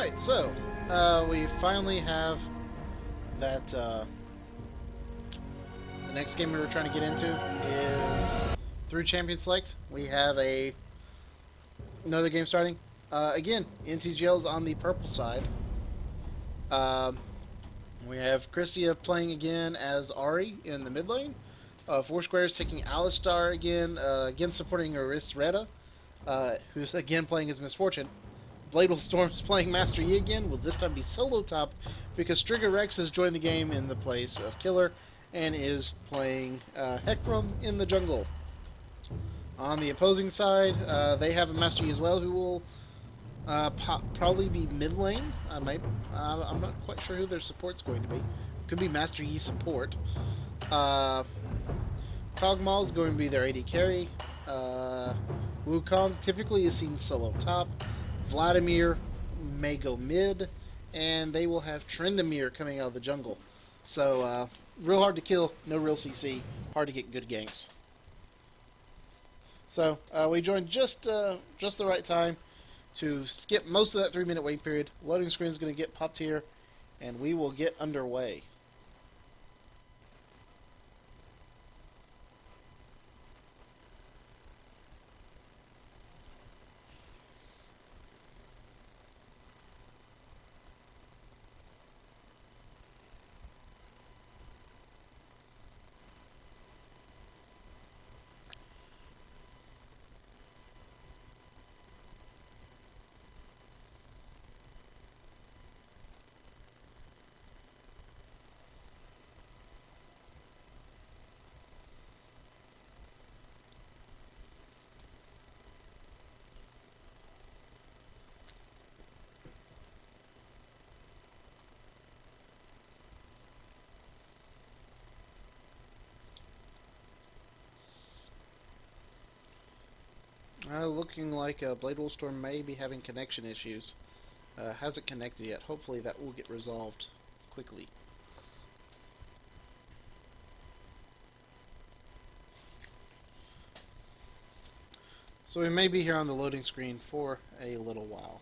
Alright, so, we finally have that, the next game we were trying to get into is through Champion Select. We have another game starting. Again, NTGL is on the purple side. Um, we have Christia playing again as Ari in the mid lane. Foursquare is taking Alistar again supporting Retta, who's again playing as Misfortune. Bladel Storm's playing Master Yi again, will this time be solo top, because Trigger Rex has joined the game in the place of Killer, and is playing Hecarim in the jungle. On the opposing side, they have a Master Yi as well, who will probably be mid lane. I'm not quite sure who their support's going to be. Could be Master Yi support. Kog'Maw is going to be their AD carry. Wukong typically is seen solo top. Vladimir may go mid, and they will have Trendamir coming out of the jungle. So, real hard to kill, no real CC, hard to get good ganks. So, we joined just the right time to skip most of that 3-minute wait period. Loading screen is going to get popped here, and we will get underway. Looking like Bladel Storm may be having connection issues. Hasn't connected yet. Hopefully that will get resolved quickly. So we may be here on the loading screen for a little while.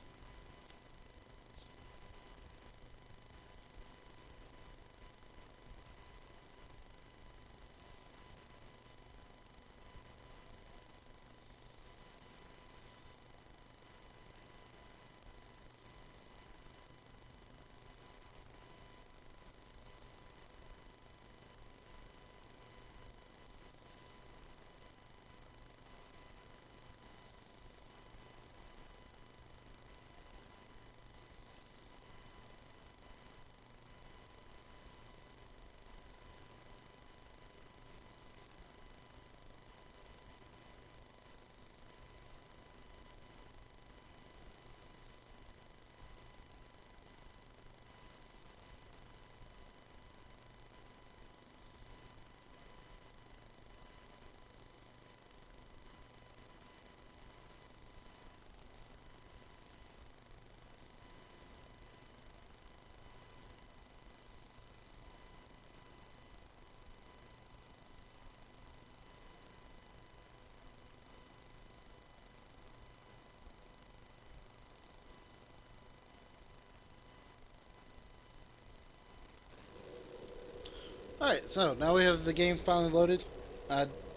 Alright, so now we have the game finally loaded.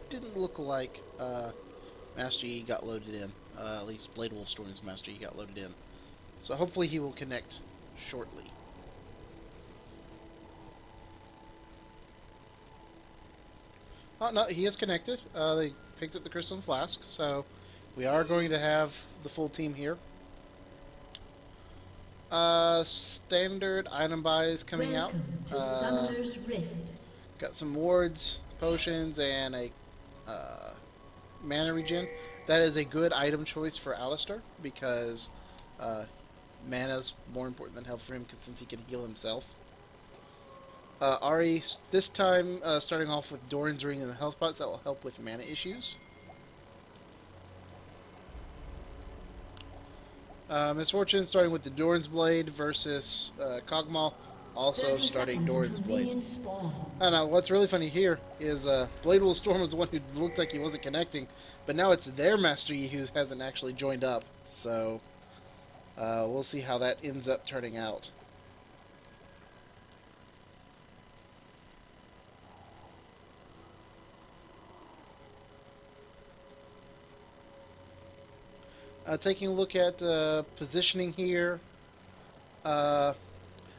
Didn't look like Master Yi got loaded in. At least Bladewolf Storm's Master Yi got loaded in. So hopefully he will connect shortly. Oh, no, he is connected. They picked up the Crystal Flask, so we are going to have the full team here. Standard item buys coming Welcome out. To Summoner's Rift. Got some wards, potions, and a mana regen. That is a good item choice for Alistar, because mana's more important than health for him, since he can heal himself. Ari, this time starting off with Doran's Ring and the health pots, that will help with mana issues. Misfortune starting with the Doran's Blade versus Kog'Maw, also starting Doran's Blade. And what's really funny here is Bladewolf Storm was the one who looked like he wasn't connecting, but now it's their Master Yi who hasn't actually joined up, so We'll see how that ends up turning out. Taking a look at positioning here.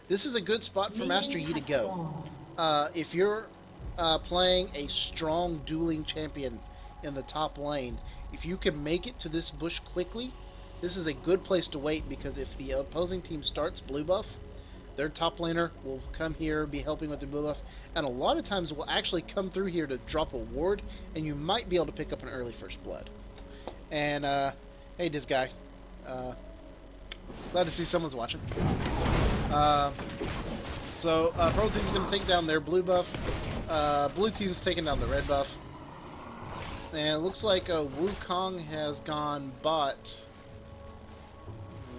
This is a good spot for Master Yi to go. If you're playing a strong dueling champion in the top lane, if you can make it to this bush quickly, this is a good place to wait, because if the opposing team starts blue buff, their top laner will come here, be helping with the blue buff, and a lot of times will actually come through here to drop a ward, and you might be able to pick up an early first blood. And, hey, this guy. Glad to see someone's watching. So, Pro Team's going to take down their blue buff. Blue Team's taking down the red buff. And it looks like Wukong has gone bot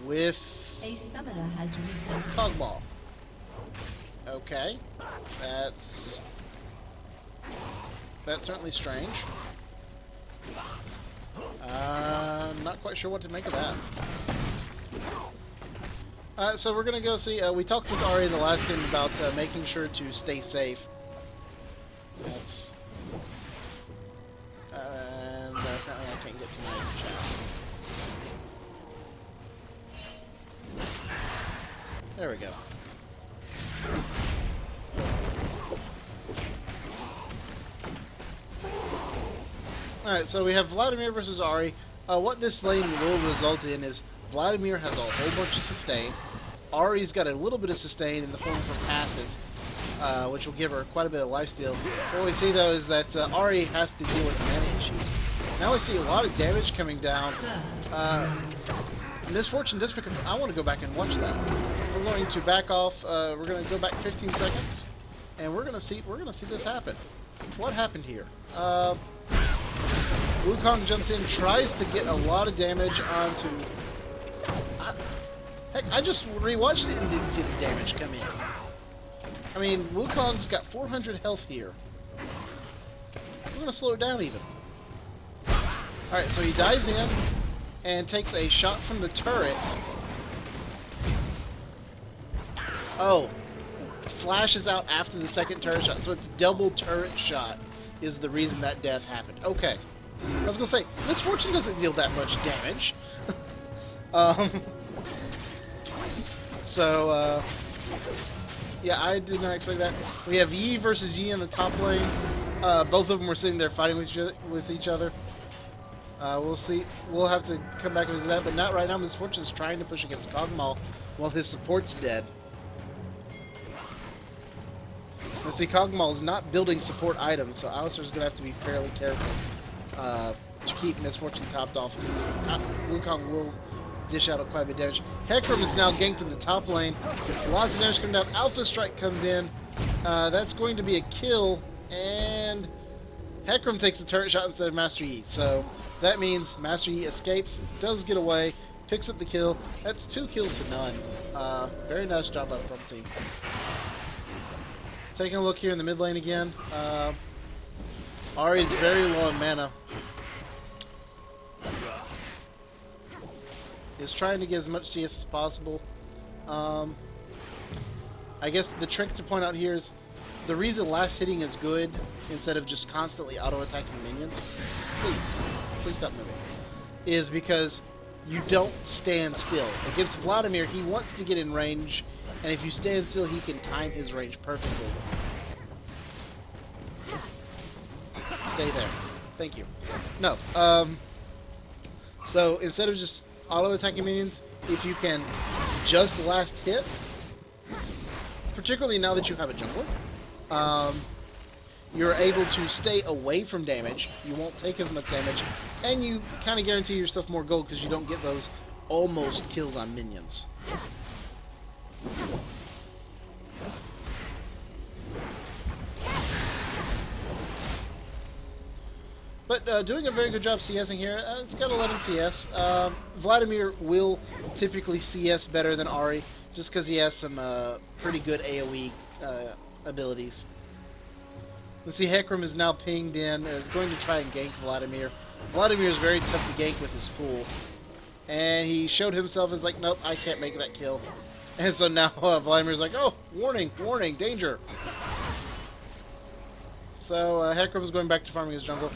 with a summoner has Cogball. Okay. That's certainly strange. Not quite sure what to make of that. So we're gonna go see. We talked with Ari in the last game about making sure to stay safe. That's and apparently I can't get to my chat. There we go. Alright, so we have Vladimir versus Ari. What this lane will result in is Vladimir has a whole bunch of sustain. Ari's got a little bit of sustain in the form of her passive, which will give her quite a bit of lifesteal. What we see, though, is that Ari has to deal with mana issues. Now we see a lot of damage coming down. Misfortune does pick up. I want to go back and watch that. We're going to back off. We're going to go back 15 seconds, and we're going to see this happen. So what happened here? Wukong jumps in, tries to get a lot of damage onto... heck, I just rewatched it and didn't see the damage come in. I mean, Wukong's got 400 health here. We're going to slow it down even. Alright, so he dives in and takes a shot from the turret. Oh. Flashes out after the second turret shot, so it's double turret shot is the reason that death happened. Okay. I was gonna say, Misfortune doesn't deal that much damage. Yeah, I did not expect that. We have Yi versus Yi in the top lane. Both of them were sitting there fighting with each other. We'll see. We'll have to come back and visit that, but not right now. Misfortune is trying to push against Kog'Maw while his support's dead. Now see, Kog'Maw is not building support items, so Alistair's going to have to be fairly careful to keep Misfortune topped off, because Wukong will dish out quite a bit of damage. Hecarim is now ganked in the top lane. Lots of damage coming down. Alpha Strike comes in. That's going to be a kill, and Hecarim takes a turret shot instead of Master Yi. So that means Master Yi escapes, does get away, picks up the kill. That's 2 kills to none. Very nice job by the front team. Taking a look here in the mid lane again. Ari is very low on mana. Is trying to get as much CS as possible. I guess the trick to point out here is the reason last hitting is good instead of just constantly auto-attacking minions. Please stop moving. Is because you don't stand still. Against Vladimir, he wants to get in range, and if you stand still, he can time his range perfectly. Stay there. Thank you. No. So instead of just auto-attacking minions, if you can just last hit, particularly now that you have a jungler, you're able to stay away from damage, you won't take as much damage, and you kind of guarantee yourself more gold because you don't get those almost kills on minions. But doing a very good job CSing here. It's got to let him CS. Vladimir will typically CS better than Ari, just because he has some pretty good AoE abilities. Let's see, Hecarim is now pinged in, is going to try and gank Vladimir. Vladimir is very tough to gank with his pool. And he showed himself as like, nope, I can't make that kill. And so now Vladimir's like, oh, warning, warning, danger. So Hecarim's going back to farming his jungle.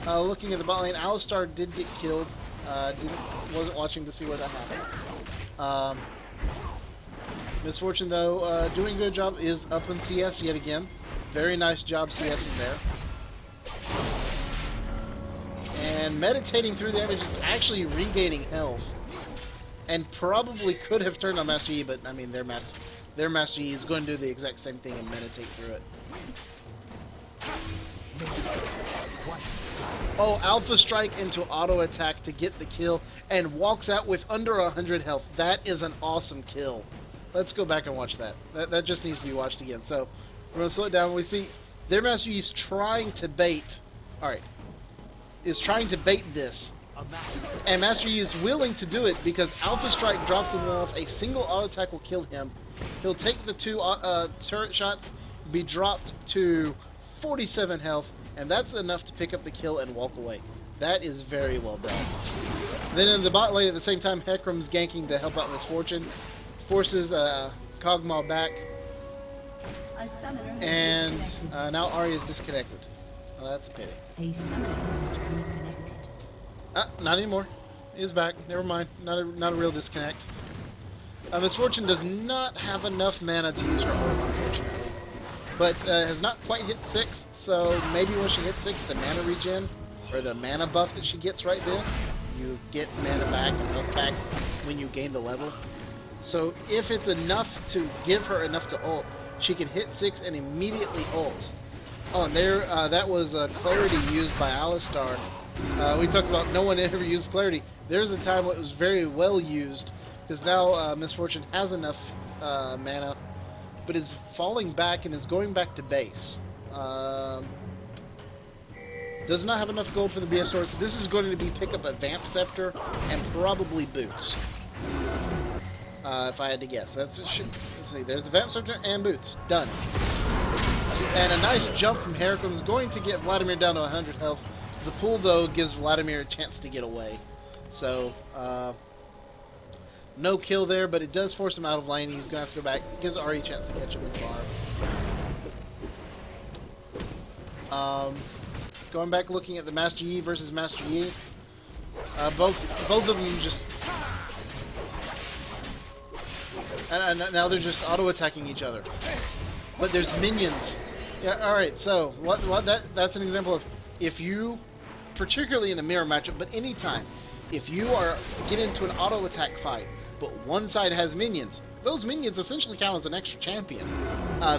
Looking at the bot lane, Alistar did get killed. Wasn't watching to see where that happened. Misfortune, though, doing a good job, is up in CS yet again. Very nice job CS in there. And meditating through the damage is actually regaining health. And probably could have turned on Master Yi, but I mean their Master Yi is going to do the exact same thing and meditate through it. Oh, Alpha Strike into auto attack to get the kill and walks out with under 100 health. That is an awesome kill. Let's go back and watch that. That just needs to be watched again. So we're going to slow it down. We see their Master Yi is trying to bait. Alright. Is trying to bait this. And Master Yi is willing to do it because Alpha Strike drops him off. A single auto attack will kill him. He'll take the two turret shots, be dropped to 47 health, and that's enough to pick up the kill and walk away. That is very well done. Then in the bot lane at the same time, Hecarim's ganking to help out Misfortune. Forces Kog'Maw back. And now Ahri is disconnected. Oh, that's a pity. A summoner has reconnected. Not anymore. He's back. Never mind. Not a real disconnect. Misfortune does not have enough mana to use her ult, unfortunately. But has not quite hit 6, so maybe when she hits 6, the mana regen, or the mana buff that she gets right then, you get mana back and health back when you gain the level. So if it's enough to give her enough to ult, she can hit 6 and immediately ult. Oh, and there, that was Clarity used by Alistar. We talked about no one ever used Clarity. There's a time when it was very well used, because now Misfortune has enough mana, but is falling back and is going back to base. Does not have enough gold for the BF Sword, so this is going to be pick up a Vamp Scepter and probably boots. If I had to guess. Let's see, there's the Vamp Scepter and boots. Done. And a nice jump from Hecarim is going to get Vladimir down to 100 health. The pull, though, gives Vladimir a chance to get away. So, no kill there, but it does force him out of lane. He's going to have to go back. It gives Ahri a chance to catch him in farm. Going back looking at the Master Yi versus Master Yi. Both of them just... And now they're just auto-attacking each other. But there's minions. Yeah, alright, so that's an example of if you, particularly in a mirror matchup, but anytime, if you get into an auto-attack fight, but one side has minions, those minions essentially count as an extra champion.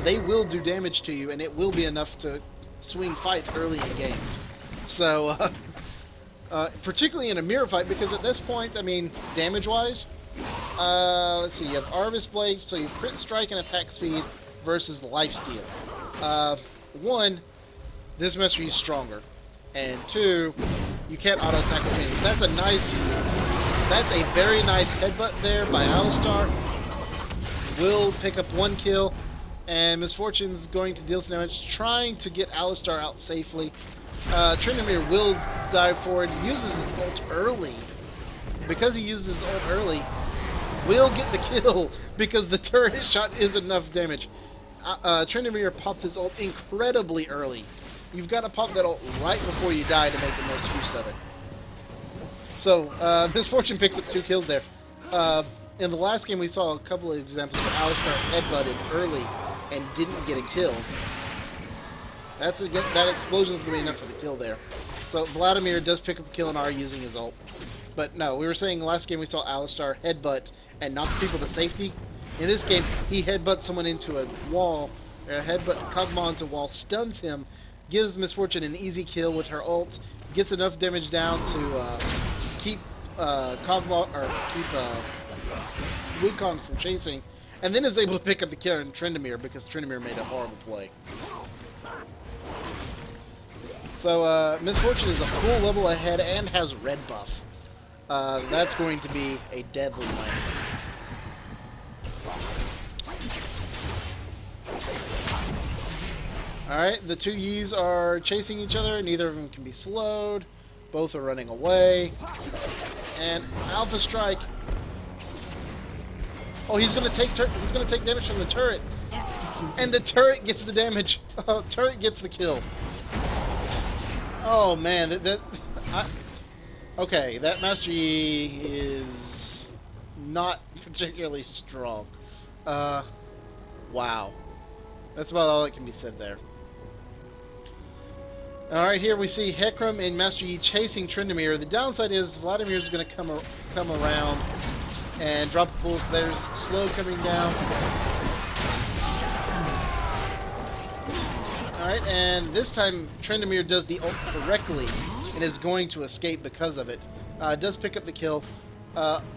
They will do damage to you, and it will be enough to swing fights early in games. So, particularly in a mirror fight, because at this point, I mean, damage-wise, let's see, you have Arvis Blade, so you have crit strike and attack speed versus lifesteal. One, this Master Yi is stronger, and two, you can't auto-attack with minions. That's a very nice headbutt there by Alistar. Will pick up one kill, and Misfortune's going to deal some damage, trying to get Alistar out safely. Tryndamere will dive forward, uses his ult early. Because he uses his ult early, will get the kill, because the turret shot is enough damage. Tryndamere popped his ult incredibly early. You've got to pop that ult right before you die to make the most use of it. So, Misfortune picks up 2 kills there. In the last game, we saw a couple of examples where Alistar headbutted early and didn't get a kill. That explosion is going to be enough for the kill there. So, Vladimir does pick up a kill in R using his ult. But no, we were saying last game we saw Alistar headbutt and knock people to safety. In this game, he headbutts someone into a wall, headbutt Kog'Maw into a wall, stuns him, gives Misfortune an easy kill with her ult, gets enough damage down to keep Kog'Maw, or keep Wukong from chasing, and then is able to pick up the kill in Tryndamere because Tryndamere made a horrible play. So Misfortune is a full level ahead and has red buff. That's going to be a deadly lane. Alright, the two Yis are chasing each other. Neither of them can be slowed. Both are running away. And Alpha Strike. Oh, he's gonna take damage from the turret. Executed. And the turret gets the damage. Oh, turret gets the kill. Oh man, okay, that Master Yi is not particularly strong. Wow. That's about all that can be said there. Alright, here we see Hecarim and Master Yi chasing Tryndamere. The downside is Vladimir's going to come around and drop a pulse. There's slow coming down. Alright, and this time Tryndamere does the ult correctly and is going to escape because of it. Does pick up the kill.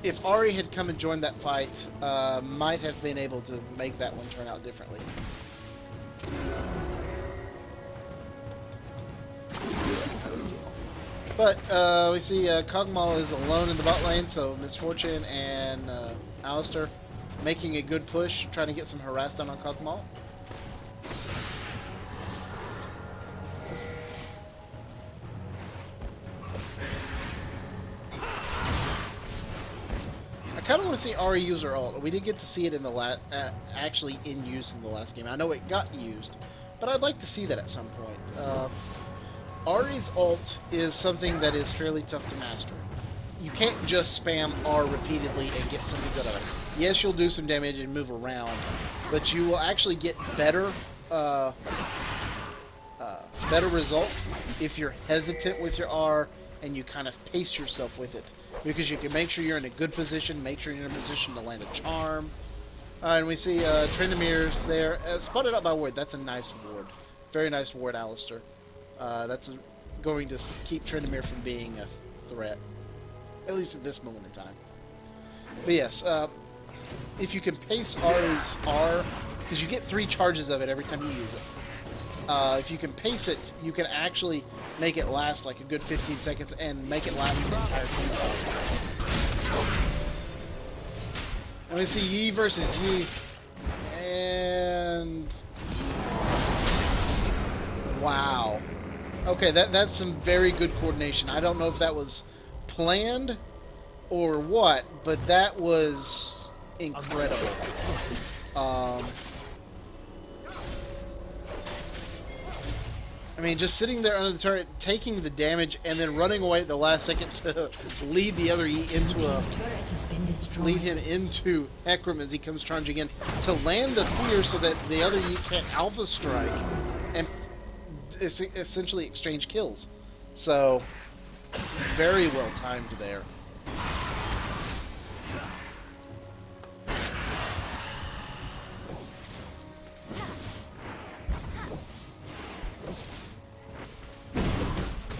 If Ari had come and joined that fight, might have been able to make that one turn out differently. But we see Kog'Maw is alone in the bot lane, so Misfortune and Alistar making a good push, trying to get some harass done on Kog'Maw. I kind of want to see Ahri use her ult. We did get to see it in the actually in use in the last game. I know it got used, but I'd like to see that at some point. Ahri's ult is something that is fairly tough to master. You can't just spam R repeatedly and get something good out of it. Yes, you'll do some damage and move around, but you will actually get better results if you're hesitant with your R and you kind of pace yourself with it. Because you can make sure you're in a good position, make sure you're in a position to land a charm. And we see Tryndamere's there, spotted out by ward. That's a nice ward. Very nice ward, Alistar. That's going to keep Tryndamere from being a threat. At least at this moment in time. But yes, if you can pace Ahri's R, because you get 3 charges of it every time you use it. If you can pace it, you can actually make it last like a good 15 seconds and make it last the entire game. And we see Yi versus Yi. And... wow. Okay, that's some very good coordination. I don't know if that was planned or what, but that was incredible. I mean, just sitting there under the turret, taking the damage, and then running away at the last second to lead the other Yi into lead him into Hecarim as he comes charging in to land the fear so that the other Yi can't alpha strike and essentially exchange kills. So, very well timed there.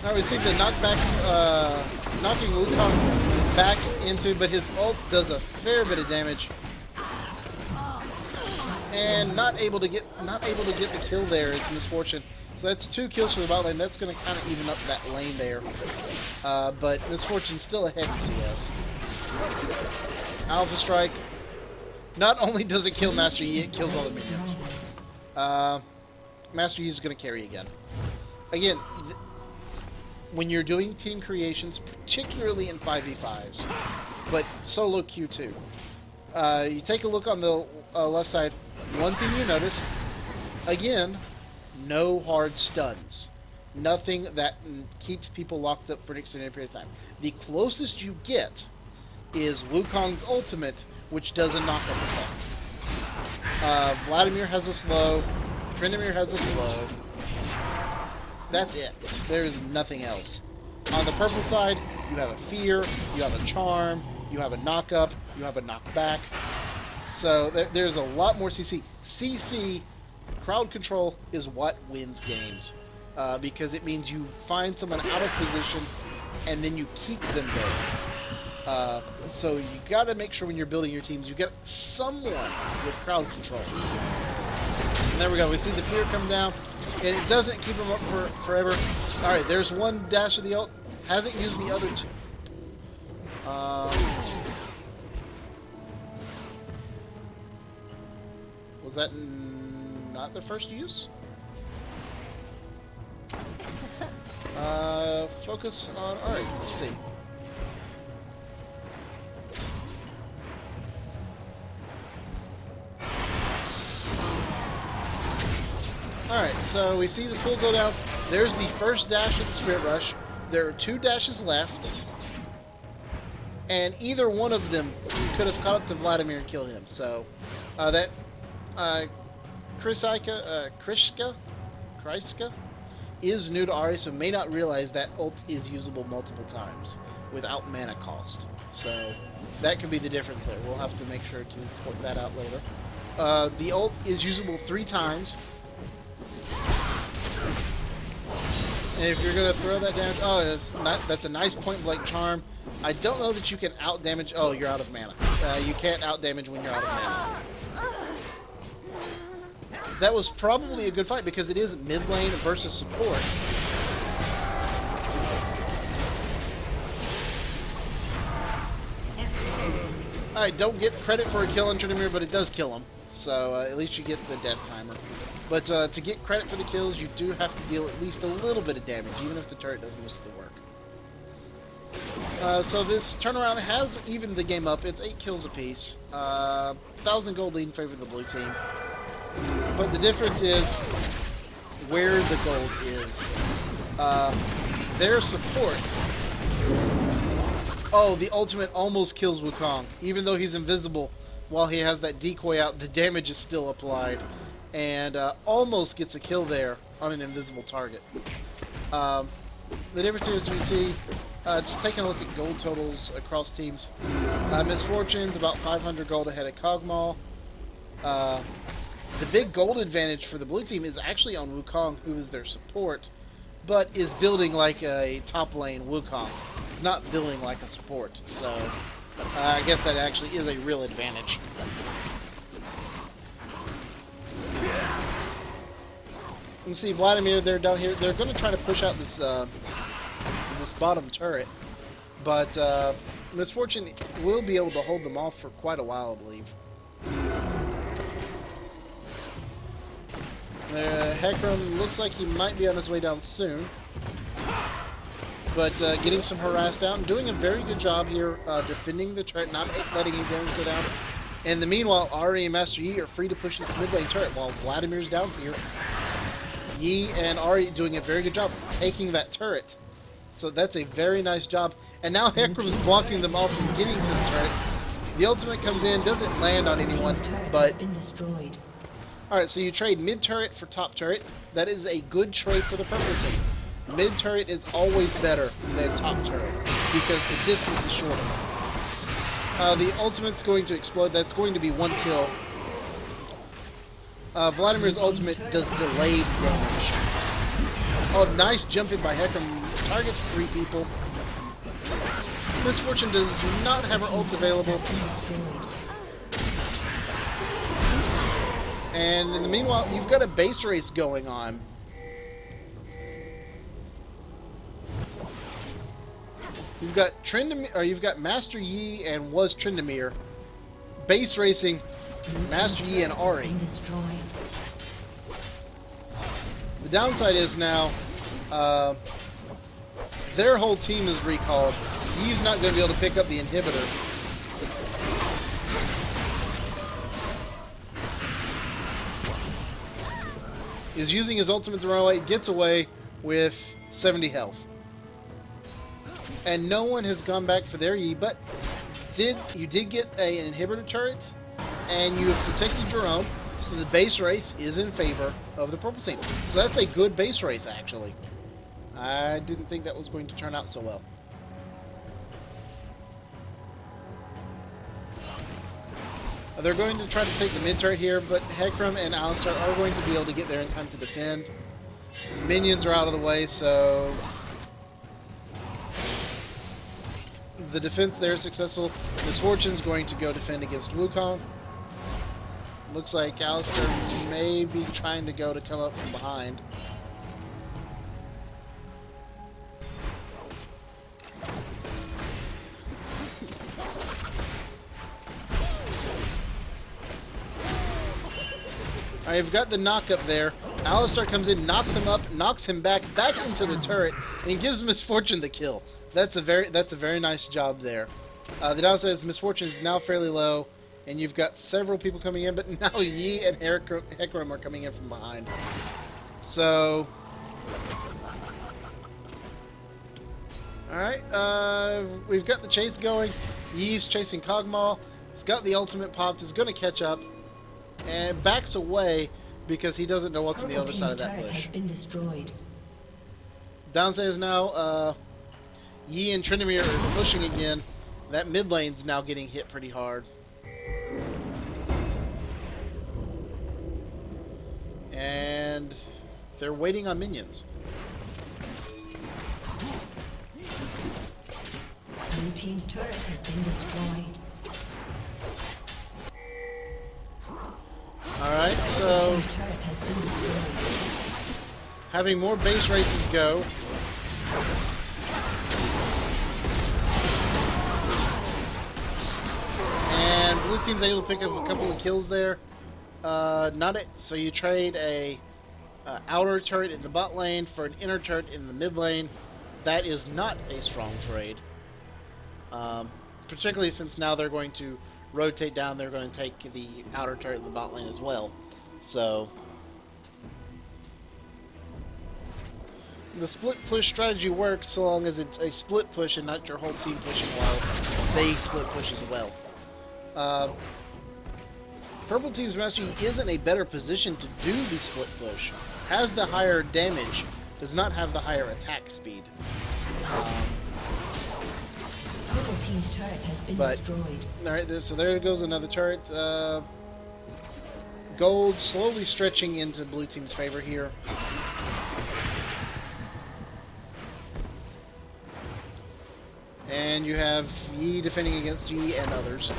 Now we see the knockback, knocking Wukong back into, but his ult does a fair bit of damage, and not able to get the kill there. It's Misfortune. So that's 2 kills for the bot lane. That's going to kind of even up that lane there. But Misfortune's still ahead to CS. Alpha Strike. Not only does it kill Master Yi, it kills all the minions. Master Yi is going to carry again. Again, when you're doing team creations, particularly in 5v5s, but solo queue too, you take a look on the left side. One thing you notice, again, no hard stuns. Nothing that keeps people locked up for an extended period of time. The closest you get is Wukong's ultimate, which does a knockup effect. Vladimir has a slow, Tryndamere has a slow. That's it. There is nothing else. On the purple side, you have a fear, you have a charm, you have a knock-up, you have a knock-back. So there's a lot more CC. CC, crowd control, is what wins games. Because it means you find someone out of position, and then you keep them there. So you got to make sure when you're building your teams, you get someone with crowd control. And there we go. We see the fear come down. And it doesn't keep him up for forever. Alright, there's one dash of the ult. Hasn't used the other 2. Was that not the first use? Focus on... alright, let's see. So we see the pool go down. There's the first dash of the Spirit Rush. There are 2 dashes left. And either one of them could have caught up to Vladimir and killed him. So Kriska is new to Ari, so may not realize that ult is usable multiple times without mana cost. So that could be the difference there. We'll have to make sure to point that out later. The ult is usable 3 times. And if you're going to throw that damage... Oh, that's a nice point-blank charm. I don't know that you can out-damage... Oh, you're out of mana. You can't out-damage when you're out of mana. That was probably a good fight because it is mid lane versus support. Alright, don't get credit for a kill on Tryndamere, but it does kill him. So at least you get the death timer. But to get credit for the kills, you do have to deal at least a little bit of damage, even if the turret does most of the work. So this turnaround has evened the game up. It's 8 kills apiece. 1,000 gold lead in favor of the blue team. But the difference is where the gold is. Their support. Oh, the ultimate almost kills Wukong. Even though he's invisible, while he has that decoy out, the damage is still applied. And almost gets a kill there on an invisible target. The difference here is we see, just taking a look at gold totals across teams. Misfortune's about 500 gold ahead of Kog'Maw. The big gold advantage for the blue team is actually on Wukong, who is their support, but is building like a top lane Wukong, not building like a support. So I guess that actually is a real advantage. You see Vladimir, they're down here. They're going to try to push out this this bottom turret, but Misfortune will be able to hold them off for quite a while, I believe. Hecarim looks like he might be on his way down soon. But getting some harassed out and doing a very good job here defending the turret, not letting any damage go down. And the meanwhile, Ari and Master Yi are free to push this mid lane turret while Vladimir's down here. Yi and Ari doing a very good job taking that turret. So that's a very nice job. And now Hecarim's blocking them all from getting to the turret. The ultimate comes in, doesn't land on anyone, but... Alright, so you trade mid-turret for top turret. That is a good trade for the purple team. Mid-turret is always better than top turret, because the distance is shorter. The ultimate's going to explode. That's going to be 1 kill. Vladimir's ultimate does delayed damage. Oh, nice jumping by Hecarim. Targets 3 people. Misfortune does not have her ult available. And in the meanwhile, you've got a base race going on. You've got Tryndamere, or you've got Master Yi and was Tryndamere base racing Master Yi and Ari. The downside is now their whole team is recalled. Yi's not going to be able to pick up the inhibitor. Is using his ultimate to run away, gets away with 70 health. And no one has gone back for their Yi, but you did get an inhibitor turret, and you have protected your own, so the base race is in favor of the purple team. So that's a good base race, actually. I didn't think that was going to turn out so well. They're going to try to take the mid turret here, but Hecarim and Alistar are going to be able to get there in time to defend. Minions are out of the way, so the defense there is successful. Misfortune's going to go defend against Wukong. Looks like Alistar may be trying to go to come up from behind. Alright, you've got the knock up there. Alistar comes in, knocks him up, knocks him back into the turret, and gives Misfortune the kill. That's a very nice job there. The downside is Misfortune is now fairly low, and you've got several people coming in, but now Yi and Hecarim are coming in from behind. So, alright, we've got the chase going. Yee's chasing Kog'Maw. He's got the ultimate popped. He's going to catch up. And backs away because he doesn't know what's on the other side of that Turret bush. has been destroyed. Downside is now, Yi and Tryndamere are pushing again. That mid lane's now getting hit pretty hard. And they're waiting on minions. Blue team's turret has been destroyed. Alright, so Team's turret has been destroyed. having more base races go. And blue team's able to pick up a couple of kills there. So you trade a outer turret in the bot lane for an inner turret in the mid lane. That is not a strong trade. Particularly since now they're going to rotate down, they're going to take the outer turret in the bot lane as well. So the split push strategy works so long as it's a split push and not your whole team pushing while they split push as well. Purple team's Master Yi is in a better position to do the split push. Has the higher damage, does not have the higher attack speed. Purple team's turret has been destroyed. Alright, so there goes another turret. Gold slowly stretching into blue team's favor here. And you have Yi defending against Yi and others.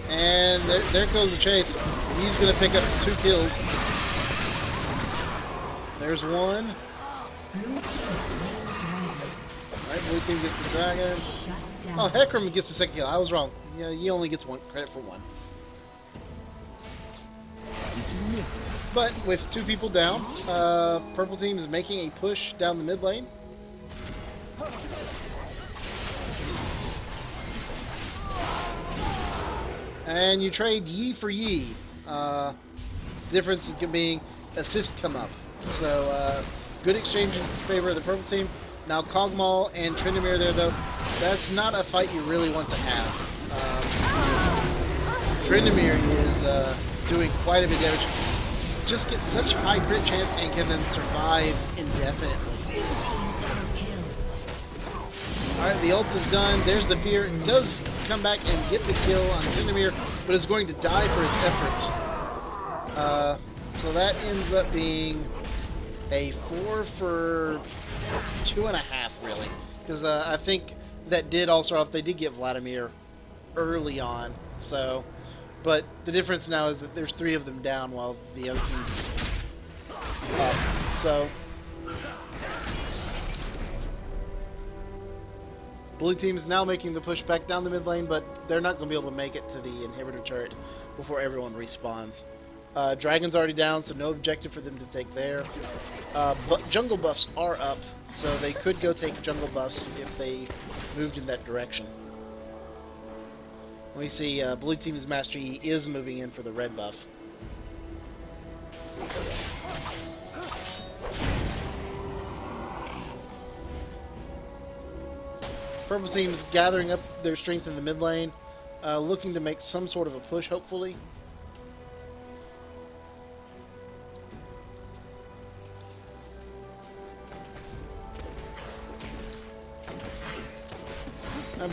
And there goes the chase. He's going to pick up 2 kills. There's one. Alright, blue team gets the dragon. Oh, Hecarim gets the second kill. I was wrong. Yeah, he only gets credit for 1. But with 2 people down, purple team is making a push down the mid lane. And you trade Yi for Yi. Difference being assist come up. So good exchange in favor of the purple team. Now Kog'Maw and Tryndamere there though. That's not a fight you really want to have. Tryndamere is doing quite a bit of damage. Just gets such high crit chance and can then survive indefinitely. Alright, the ult is done. There's the fear. It does come back and get the kill on Tryndamere, but is going to die for his efforts. So that ends up being a 4 for 2.5, really. Because I think that did also off. They did get Vladimir early on. So, but the difference now is that there's 3 of them down while the other team's up. So blue team's now making the push back down the mid lane, but they're not going to be able to make it to the inhibitor turret before everyone respawns. Dragon's already down, so no objective for them to take there. But jungle buffs are up, so they could go take jungle buffs if they moved in that direction. We see blue team's Master Yi is moving in for the red buff. Purple team's gathering up their strength in the mid lane, looking to make some sort of a push, hopefully.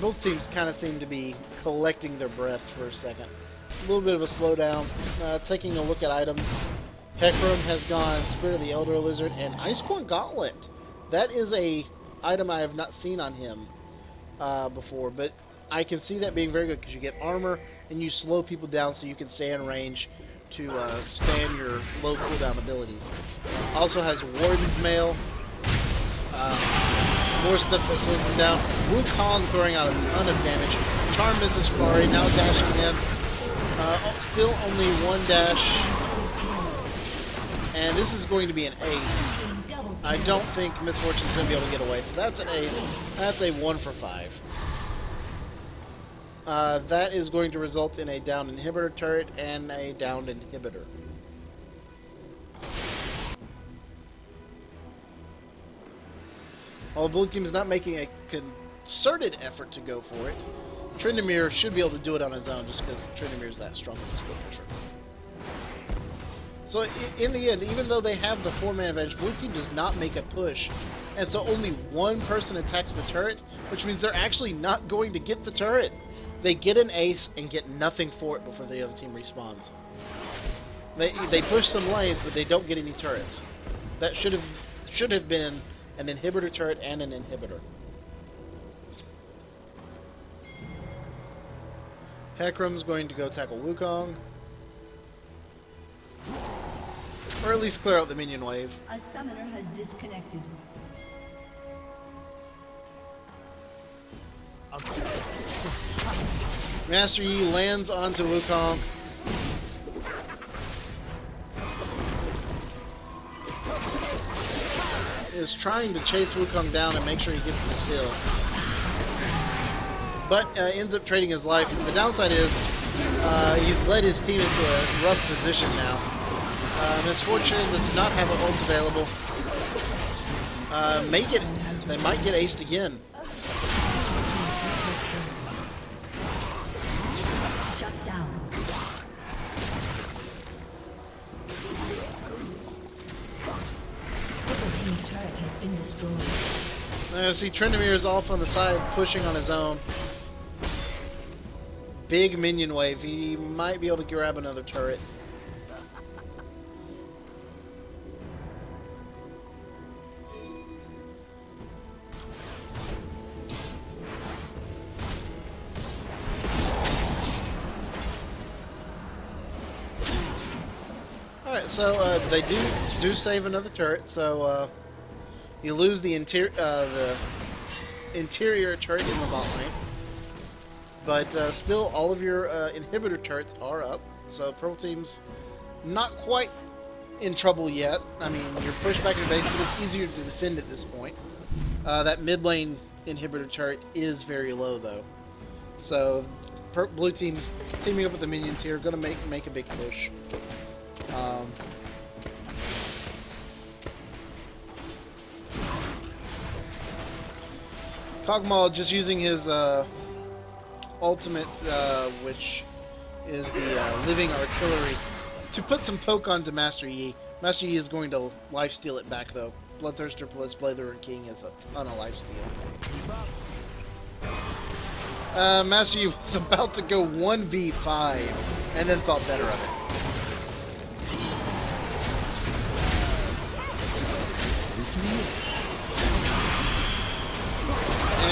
Both teams kind of seem to be collecting their breath for a second. A little bit of a slowdown. Taking a look at items. Hecarim has gone Spirit of the Elder Lizard and Iceborne Gauntlet. That is a item I have not seen on him before, but I can see that being very good because you get armor and you slow people down so you can stay in range to spam your low cooldown abilities. Also has Warden's Mail. More stuff that slows them down. Wukong throwing out a ton of damage. Charm Mrs. Safari now dashing in. Still only 1 dash. And this is going to be an ace. I don't think Miss Fortune's going to be able to get away. So that's an ace. That's a 1 for 5. That is going to result in a downed inhibitor turret and a downed inhibitor. While the blue team is not making a concerted effort to go for it, Tryndamere should be able to do it on his own just because Tryndamere is that strong of a split pusher. So in the end, even though they have the 4-man advantage, blue team does not make a push. And so only one person attacks the turret, which means they're actually not going to get the turret. They get an ace and get nothing for it before the other team respawns. They push some lanes, but they don't get any turrets. That should have been an inhibitor turret and an inhibitor. Hekrum's going to go tackle Wukong. Or at least clear out the minion wave. A summoner has disconnected. Master Yi lands onto Wukong. Is trying to chase Wukong down and make sure he gets the kill. But ends up trading his life. The downside is he's led his team into a rough position now. Misfortune does not have an ult available. They might get aced again. Shut down. Purple team's turret has been destroyed. See, Tryndamere is off on the side, pushing on his own. Big minion wave. He might be able to grab another turret. Alright, so they do save another turret, so you lose the interior turret in the bot lane. But still, all of your inhibitor turrets are up, so Purple Team's not quite in trouble yet. I mean, you're pushed back in base, but it's easier to defend at this point. That mid lane inhibitor turret is very low, though. So, Blue Team's teaming up with the minions here, going to make a big push. Kog'Maw just using his ultimate, which is the living artillery, to put some poke onto Master Yi. Master Yi is going to lifesteal it back, though. Bloodthirster plus Bladerer King is a ton of lifesteal. Master Yi was about to go 1v5 and then thought better of it.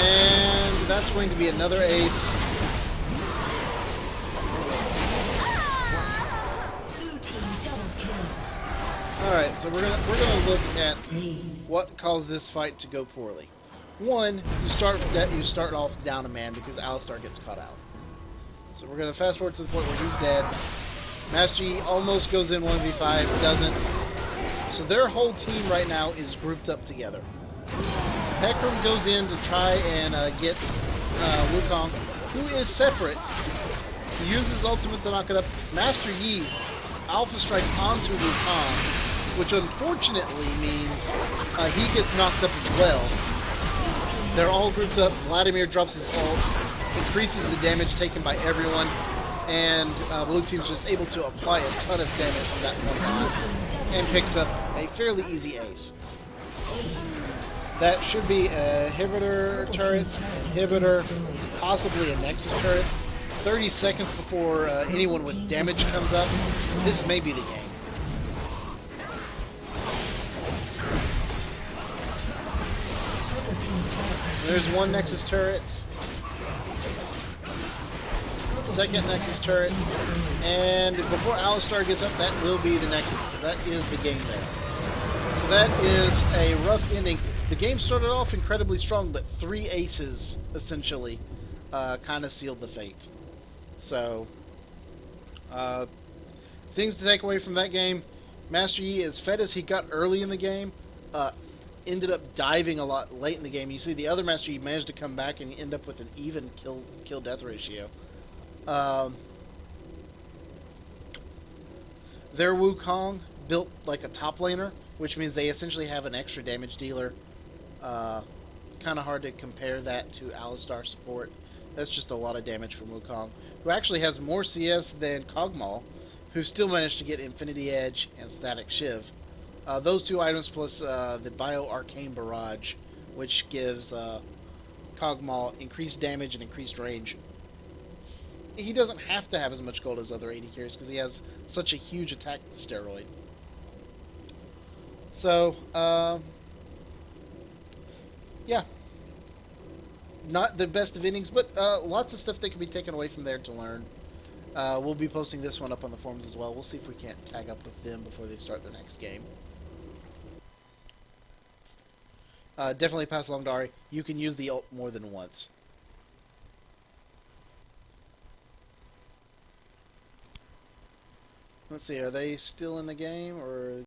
And that's going to be another ace. Alright, so we're gonna look at what caused this fight to go poorly. One, you start off down a man because Alistar gets caught out. So we're gonna fast forward to the point where he's dead. Master Yi almost goes in 1v5, doesn't. So their whole team right now is grouped up together. Hekrun goes in to try and get Wukong, who is separate. He uses ultimate to knock it up. Master Yi Alpha Strike onto Wukong, which unfortunately means he gets knocked up as well. They're all grouped up. Vladimir drops his ult, increases the damage taken by everyone, and Blue Team's just able to apply a ton of damage from that one boss, and picks up a fairly easy ace. That should be a inhibitor turret, possibly a Nexus turret. 30 seconds before anyone with damage comes up, this may be the game. There's one Nexus turret. Second Nexus turret. And before Alistar gets up, that will be the Nexus. So that is the game there. So that is a rough ending. The game started off incredibly strong, but 3 aces, essentially, kind of sealed the fate. So, things to take away from that game. Master Yi, as fed as he got early in the game, ended up diving a lot late in the game. You see the other Master Yi managed to come back and end up with an even kill-death ratio. Um, their Wukong built like a top laner, which means they essentially have an extra damage dealer. Uh, kind of hard to compare that to Alistar support. That's just a lot of damage from Wukong, who actually has more CS than Kog'Maw, who still managed to get Infinity Edge and Static Shiv. Those two items plus the Bio Arcane Barrage, which gives Kog'Maw increased damage and increased range. He doesn't have to have as much gold as other AD carries because he has such a huge attack steroid. So, yeah, not the best of innings, but lots of stuff that can be taken away from there to learn. We'll be posting this one up on the forums as well. We'll see if we can't tag up with them before they start their next game. Definitely pass along to Ari. You can use the ult more than once. Let's see, are they still in the game, or